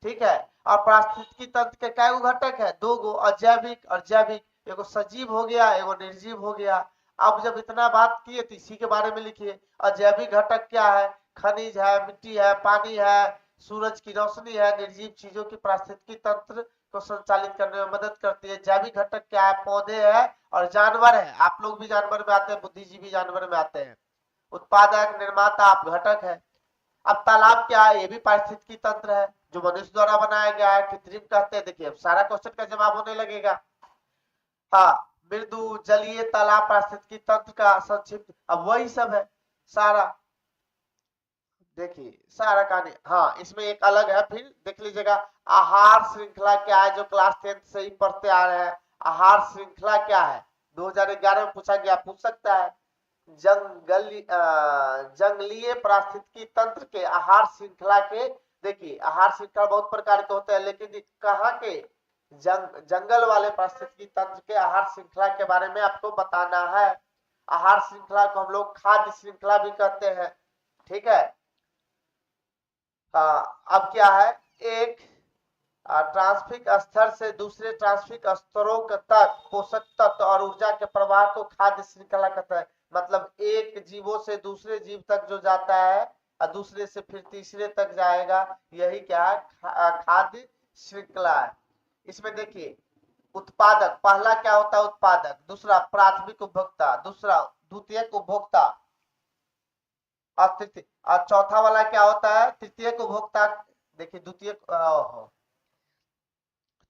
ठीक है। और पारिस्थितिकी तंत्र के कई घटक है, दो गो, अजैविक और जैविक, एगो सजीव हो गया एगो निर्जीव हो गया। अब जब इतना बात किए तो इसी के बारे में लिखिए, अजैविक घटक क्या है, खनिज है, मिट्टी है, पानी है, सूरज की रोशनी है, निर्जीव चीजों की पारिस्थितिकी तंत्र को संचालित करने में मदद करती है। जैविक घटक क्या है, पौधे है और जानवर है, आप लोग भी जानवर में आते हैं, बुद्धिजीवी जानवर में आते हैं। उत्पादक निर्माता आप घटक है। अब तालाब क्या है, ये भी पारिस्थितिकी तंत्र है जो मनुष्य द्वारा बनाया गया है, कृत्रिम कहते हैं। देखिए अब सारा क्वेश्चन का जवाब होने लगेगा। हाँ, मृदु जलीय तालाब पारिस्थितिकी तंत्र का संक्षिप्त, अब वही सब है सारा। देखिए सारा कहानी, हाँ इसमें एक अलग है, फिर देख लीजिएगा। आहार श्रृंखला क्या है, जो क्लास 10 से ही पढ़ते आ रहे हैं, आहार श्रृंखला क्या है, 2011 में पूछा गया, पूछ सकता है। जंगलीय पारिस्थितिकी तंत्र के आहार श्रृंखला के, देखिए आहार श्रृंखला बहुत प्रकार के होते हैं, लेकिन कहाँ के, जंगल वाले पारिस्थितिकी तंत्र के आहार श्रृंखला के बारे में आपको बताना है। आहार श्रृंखला को हम लोग खाद्य श्रृंखला भी कहते हैं, ठीक है। अब क्या है, एक ट्रांसफिक स्तर से दूसरे ट्रांसफिक स्तरों तक पोषक तत्व और ऊर्जा के प्रवाह को खाद्य श्रृंखला कहते हैं। मतलब एक जीवों से दूसरे जीव तक जो जाता है और दूसरे से फिर तीसरे तक जाएगा, यही क्या है, खाद्य श्रृंखला है। इसमें देखिए उत्पादक, पहला क्या होता है उत्पादक, दूसरा प्राथमिक उपभोक्ता, दूसरा द्वितीयक उपभोक्ता और तृतीय, और चौथा वाला क्या होता है, तृतीयक उपभोक्ता। देखिए द्वितीय,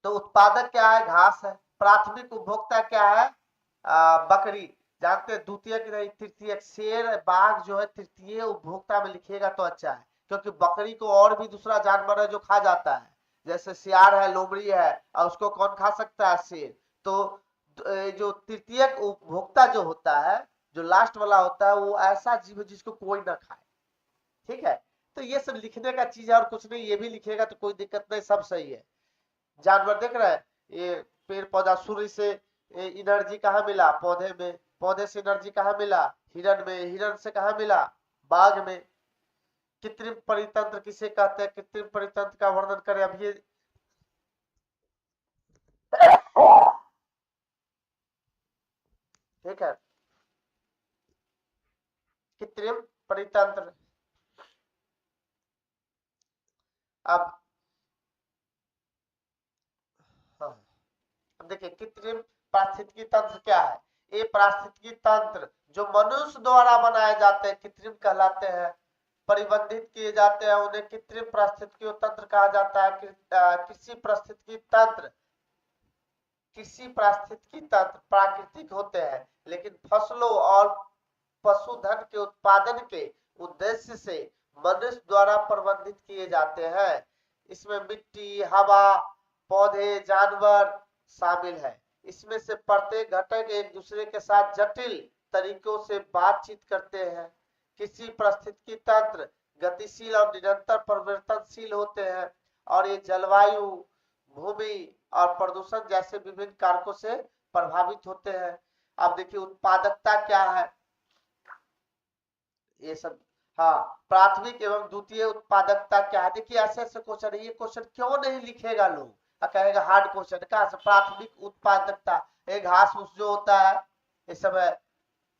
तो उत्पादक क्या है, घास है। प्राथमिक उपभोक्ता क्या है, बकरी, जानते हैं। द्वितीयक नहीं, तृतीयक, शेर बाघ जो है तृतीय उपभोक्ता में लिखिएगा तो अच्छा है, क्योंकि बकरी को और भी दूसरा जानवर है जो खा जाता है, जैसे सियार है, लोमड़ी है, और उसको कौन खा सकता है, शेर। तो जो तृतीयक उपभोक्ता जो होता है, जो लास्ट वाला होता है, वो ऐसा जीव है जिसको कोई ना खाए, ठीक है। तो ये सब लिखने का चीज है और कुछ नहीं, ये भी लिखिएगा तो कोई दिक्कत नहीं, सब सही है। जानवर देख रहे हैं, ये पेड़ पौधा, सूर्य से एनर्जी कहाँ मिला, पौधे में, पौधे से एनर्जी कहाँ मिला, हिरण में, हिरण से कहाँ मिला, बाघ में। कृत्रिम परितंत्र किसे कहते हैं, कृत्रिम परितंत्र का वर्णन करें अब ये ठीक है। कृत्रिम परितंत्र, अब हाँ, अब देखिए कृत्रिम पारिस्थितिकी तंत्र क्या है, ये पारिस्थितिकी तंत्र जो मनुष्य द्वारा बनाए जाते हैं कृत्रिम कहलाते हैं, परिबंधित किए जाते हैं, उन्हें कृत्रिम पारिस्थितिकी तंत्र कहा जाता है। कृषि पारिस्थितिकी तंत्र, कृषि पारिस्थितिकी तंत्र प्राकृतिक होते हैं, लेकिन फसलों और पशुधन के उत्पादन के उद्देश्य से मनुष्य द्वारा प्रबंधित किए जाते हैं। इसमें मिट्टी, हवा, पौधे, जानवर शामिल है। इसमें से प्रत्येक घटक एक दूसरे के साथ जटिल तरीकों से बातचीत करते हैं। किसी पारिस्थितिकी तंत्र गतिशील और निरंतर परिवर्तनशील होते हैं, और ये जलवायु, भूमि और प्रदूषण जैसे विभिन्न कारकों से प्रभावित होते हैं। अब देखिए उत्पादकता क्या है, ये सब, हाँ, प्राथमिक एवं द्वितीय उत्पादकता क्या है। देखिए ऐसे ऐसे क्वेश्चन है, ये क्वेश्चन क्यों नहीं लिखेगा लोग, कहेगा हार्ड क्वेश्चन कहाँ से, प्राथमिक उत्पादकता, ये घास फूस जो होता है ये सब है।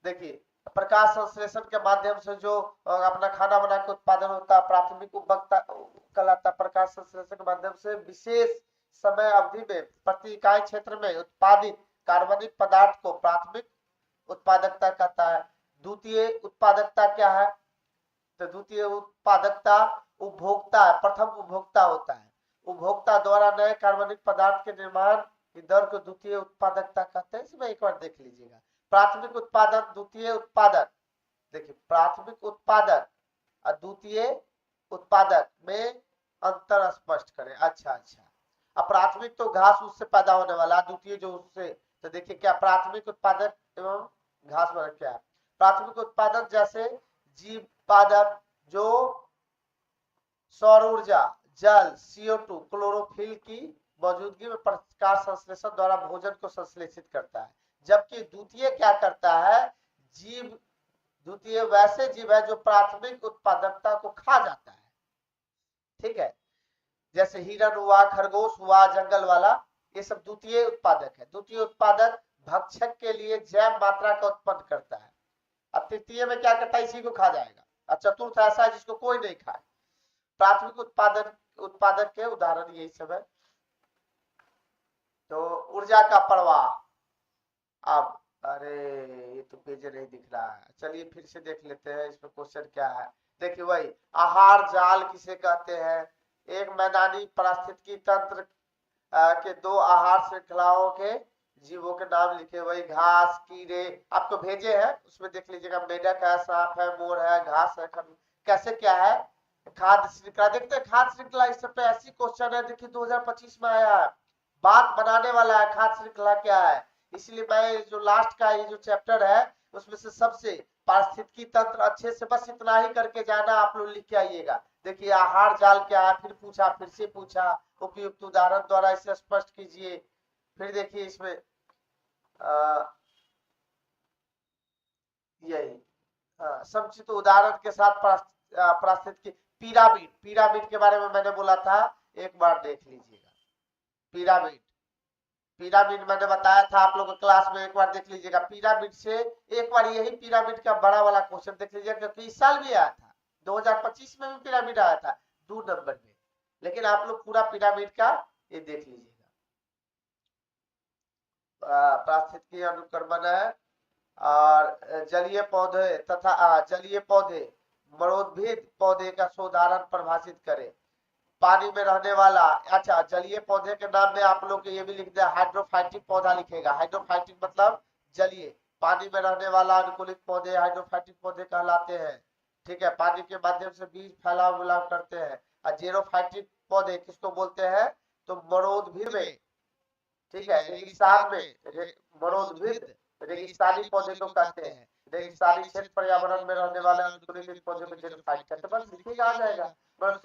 देखिए प्रकाश संश्लेषण के माध्यम से जो अपना खाना बना के उत्पादन होता है, प्राथमिक उपभोक्ता कहलाता। प्रकाश संश्लेषण के माध्यम से विशेष समय अवधि में प्रति इकाई क्षेत्र में उत्पादित कार्बनिक पदार्थ को प्राथमिक उत्पादकता कहता है। द्वितीय उत्पादकता क्या है, तो द्वितीय उत्पादकता उपभोक्ता है, प्रथम उपभोक्ता होता है। उपभोक्ता द्वारा नए कार्बनिक पदार्थ के निर्माण की दर को द्वितीय उत्पादकता कहते हैं। इसमें एक बार देख लीजिएगा, प्राथमिक उत्पादन, द्वितीय उत्पादन। देखिए प्राथमिक उत्पादन और द्वितीय उत्पादन में अंतर स्पष्ट करें। अच्छा अब प्राथमिक तो घास उससे पैदा होने वाला, द्वितीय जो उससे, तो देखिए क्या प्राथमिक उत्पादक एवं घास वाला क्या है। प्राथमिक उत्पादन जैसे जीव पादप जो सौर ऊर्जा, जल, CO2, क्लोरोफिल की मौजूदगी में प्रकाश संश्लेषण द्वारा भोजन को संश्लेषित करता है। जबकि द्वितीय क्या करता है, जीव, द्वितीय वैसे जीव है जो प्राथमिक उत्पादकता को खा जाता है। ठीक है, जैसे हिरण हुआ, खरगोश हुआ, जंगल वाला, ये सब द्वितीय उत्पादक है। द्वितीय उत्पादक भक्षक के लिए जैव मात्रा का उत्पन्न करता है। अब तृतीय में क्या करता है, इसी को खा जाएगा। और चतुर्थ ऐसा है जिसको कोई नहीं खाए। प्राथमिक उत्पादक के उदाहरण यही सब है। तो ऊर्जा का प्रवाह, अब अरे ये तो पेज नहीं दिख रहा है, चलिए फिर से देख लेते हैं इसमें क्वेश्चन क्या है। देखिए वही आहार जाल किसे कहते हैं, एक मैदानी पारिस्थितिकी तंत्र के दो आहार श्रृंखलाओं के जीवों के नाम लिखे। वही घास, कीड़े आपको भेजे हैं, उसमें देख लीजिएगा। मेढक है, सांप है, मोर है, घास है, कैसे क्या है। खाद्य श्रृंखला देखते हैं, खाद्य श्रृंखला इस पे ऐसी क्वेश्चन है, देखिए 2025 में आया है, बात बनाने वाला है खाद्य श्रृंखला क्या है। इसलिए मैं जो लास्ट का ये जो चैप्टर है उसमें से सबसे पारिस्थितिकी तंत्र अच्छे से बस इतना ही करके जाना, आप लोग लिख के आइएगा। देखिए आहार जाल क्या है, फिर पूछा, फिर से पूछा, उपयुक्त उदाहरण द्वारा इसे स्पष्ट कीजिए। फिर देखिए इसमें यही समुचित उदाहरण के साथ पारिस्थितिकी। पिरामिड, पिरामिड के बारे में मैंने बोला था, एक बार देख लीजिएगा। पिरामिड, पिरामिड मैंने बताया था आप लोगों को क्लास में, एक बार देख लीजिएगा। पिरामिड से एक बार यही पिरामिड का बड़ा वाला क्वेश्चन देख लीजिएगा, क्योंकि इस साल भी आया था, 2025 में भी पिरामिड आया था 2 नंबर में। लेकिन आप लोग पूरा पिरामिड का ये देख लीजिएगा। पारिस्थितिकी अनुक्रमण है और जलीय पौधे तथा जलीय पौधे, मरोद्भिद पौधे का उदाहरण परिभाषित करें। पानी में रहने वाला, अच्छा जलीय पौधे के नाम में आप लोग ये भी लिख दिया, हाइड्रोफाइटिक पौधा लिखेगा। हाइड्रोफाइटिक मतलब जलीय, पानी में रहने वाला अनुकूलित पौधे हाइड्रोफाइटिक पौधे कहलाते हैं। ठीक है, पानी के माध्यम से बीज फैलाव विलाव करते हैं। और जेरोफाइटिक पौधे किसको बोलते हैं, तो मरोद्भिद में, ठीक है, रेगिस्तान में मरोद्भिद रेगिस्तानी पौधे को कहते हैं। रेगिस्तानी क्षेत्र पर्यावरण में रहने वाले अनुकूलित पौधे को जेरोफाइट कहते हैं। बस लिखेगा आ जाएगा। बस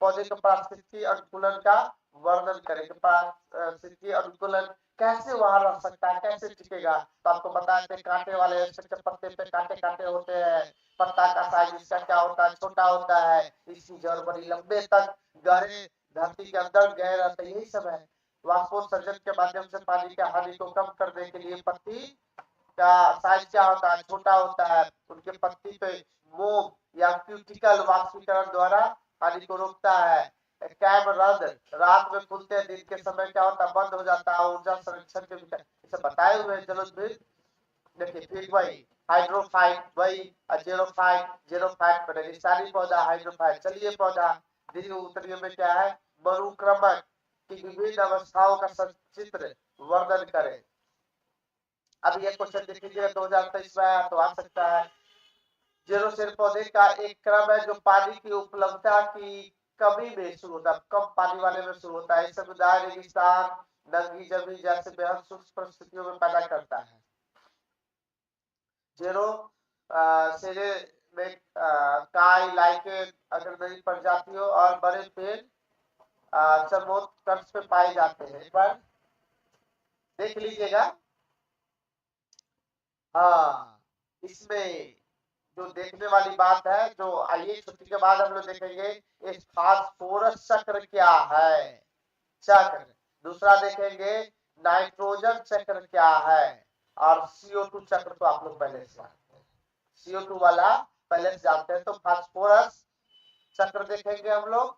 पौधे के पारिस्थितिकी अनुकूलन का वर्णन करें। पारिस्थितिकी अनुकूलन कैसे वहां रह सकता है, कैसे टिकेगा, तो आपको बताए थे कांटे वाले के पत्ते पे कांटे कांटे होते हैं, पत्ता का साइज इसका क्या होता है, छोटा होता है, इसकी जड़ बड़ी लंबे तक गहरे धरती के अंदर गहरे रहते हैं, यही सब है। वाष्पोत्सर्जन के माध्यम से पानी की हानि को कम करने के लिए पत्ती का साइज क्या होता है, छोटा होता है। उनके पत्ती पे मोम या क्यूटिकल वाष्पीकरण द्वारा पानी को रोकता है। कैम रंध रात में खुलते हैं, दिन के समय क्या होता है, बंद हो जाता है। ऊर्जा संरक्षण के इसे बताए हुए जलोद्भिद। देखिए फिर वही हाइड्रोफाइट, वही जेरोफाइट, जेरोफाइट पर रेगिस्तानी पौधा, हाइड्रोफाइट जलीय पौधा। धीरे उत्तरीय में क्या है, मरुक्रमण की विभिन्न अवस्थाओं का सचित्र वर्णन करें। अब ये क्वेश्चन देख लीजिए, 2023 में आया तो आ सकता है। जेरोसेल पौधे का एक क्रम है जो पानी की उपलब्धता की कमी में शुरू होता है, कम पानी वाले में शुरू होता है। इस समुदाय रेगिस्तान, नंगी जमीन जैसे बेहद शुष्क परिस्थितियों में पैदा करता है। जेरो सेरे में काई, लाइकेन, अग्रणी प्रजातियों और बड़े पेड़ चरमोत्कर्ष में पाए जाते हैं। एक बार देख लीजिएगा। हाँ, इसमें जो देखने वाली बात है, जो आइए छुट्टी के बाद हम लोग देखेंगे, इस फास्फोरस चक्र क्या है। चक्र दूसरा देखेंगे नाइट्रोजन चक्र क्या है, और CO2 चक्र तो आप लोग पहले से जानते हैं, CO2 वाला पहले से जानते हैं। तो फास्फोरस चक्र देखेंगे हम लोग।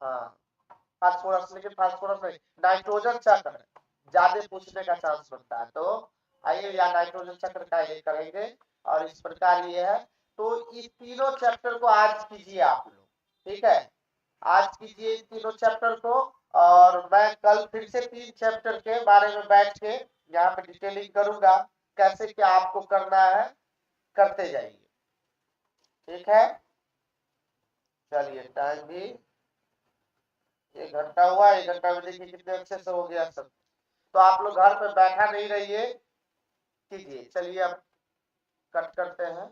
हाँ फास्फोरस, लेकिन फास्फोरस नहीं, नाइट्रोजन चक्र ज्यादा पूछने का चांस बनता है। तो आइए या नाइट्रोजन चक्र का ये करेंगे, और इस प्रकार ये है। तो इस तीनों चैप्टर को आज कीजिए आप लोग, ठीक है, आज कीजिए इन तीनों चैप्टर को। और मैं कल फिर से 3 चैप्टर के बारे में बैठ के यहाँ पे डिटेलिंग करूंगा, कैसे क्या आपको करना है, करते जाइए, ठीक है। चलिए टाइम भी 1 घंटा हुआ, 1 घंटा में देखिए कितने अच्छे से हो गया सब। तो आप लोग घर पे बैठा नहीं रहिए, कीजिए। चलिए अब कट करते हैं।